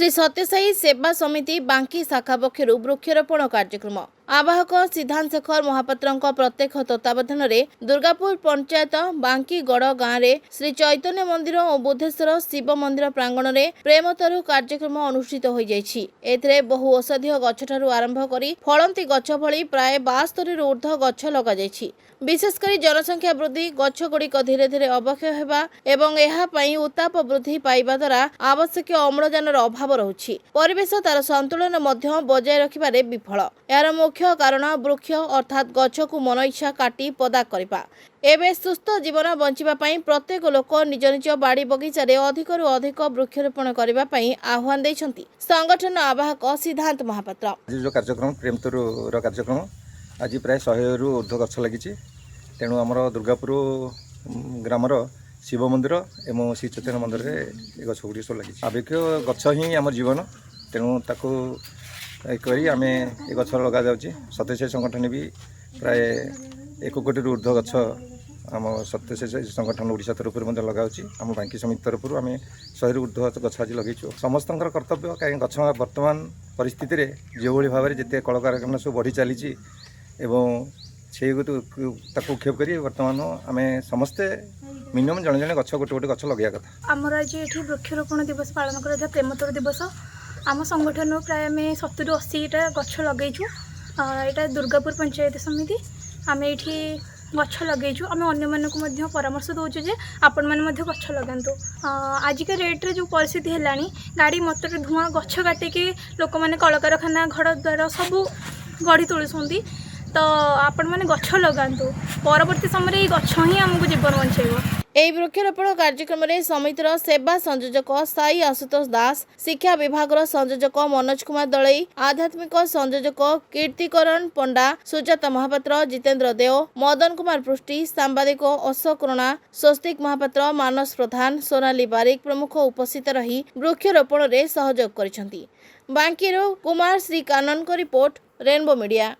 श्री सत्यसाई सेवा समिति बांकी शाखा पक्षर वृक्षरोपण कार्यक्रम आवाहक सिद्धांत शेखर महापात्र प्रत्यक्ष तत्वावधान में दुर्गापुर पंचायत बांकीगढ़ गाँव में श्री चैतन्य मंदिर और बुद्धेश्वर शिव मंदिर प्रांगण में प्रेमतरु कार्यक्रम अनुष्ठित हो जाए। बहु औषधीय गछठारु आरंभ कर फलंती गछ भली प्राय 72 ऊर्ध्व गछ लग जाइछि। विशेषकर जनसंख्या वृद्धि गछगुड़िक धीरे धीरे अवक्षय हेबा एवं एहापाई उत्ताप वृद्धि पाइबा द्वारा आवश्यक अम्लजानर अभाव रहुछि। परिवेश तार संतुलन मध्य बजाय रखिबारे विफल। यार मुख्य कारण वृक्ष अर्थात गछ को मन इच्छा काटी पदा करबा। एबे सुस्थ जीवन बंचिबा पई प्रत्येक लोक निज निज बाड़ी बगीचार अधिकरु अधिक वृक्षरोपण करबा पई आह्वान दैछंती संगठन आवाहक सिद्धांत महापात्र। जो कार्यक्रम प्रेमतरु कार्यक्रम आज प्राय 100 रु ऊर्ध्व गछ लगी। तेणु आमर दुर्गापुर ग्रामर शिव मंदिर एवं श्री चैतन्य मंदिर में गछ गुड़ी सब लगी। आवेक्य गछ ही आम जीवन। तेणु ताकू करी आम ये गछ लगा जाऊँगी। सत्यसाई संगठन भी प्राय 1 कोटी रु ऊर्ध्व गछ आम सत्यसाई संगठन ओडिशा तरफ लगाऊँगी। आम बांकी समिति तरफ आम 100 रु ऊर्ध्व गछ आज लगेचु। समस्त कर्तव्य कहीं गछ बर्तमान परिस्थिति रे जो भाव में जिते कलकारखाना सब बढ़ी चली से उक्षेप कर बर्तमान आम समस्ते मिनिमम जड़े जड़े गछ गोटे गोटे गछ लगे कथा। आमर आज ये वृक्षरोपण दिवस पालन कर प्रेमतरु दिवस आम संगठन प्राय आम 70 ରୁ 80टा गछ लगेचु। यहाँ दुर्गापुर पंचायत समिति आम ये गछ लगेचु। आम अन्य परामर्श दौचु जे आपण मैंने गछ लगातु। आजिका रेट्रे जो परिस्थिति है गाड़ी मटर धुआं गछ काटिकी लोक मैंने कलकारखाना घर द्वार सब गढ़ी तोलुंट। तो आपण मैंने गछ लगातु। परवर्ती समय ये गछ ही आमको जीवन बचाइब। ଏହି वृक्षरोपण कार्यक्रम में समितिर सेवा संयोजक साई आशुतोष दास, शिक्षा विभाग संयोजक मनोज कुमार दलई, आध्यात्मिक संयोजक कीर्तिकरण पंडा, सुजाता महापात्र, जितेन्द्र देव, मदन कुमार पृष्टि, सांबादिक अशोक रणा, स्वस्तिक महापात्र, मानस प्रधान, सोनाली बारिक प्रमुख उपस्थित रही वृक्षरोपण में सहयोग करिसेंती। बांकीरो कुमार श्री कानन को रिपोर्ट, रेनबो मीडिया।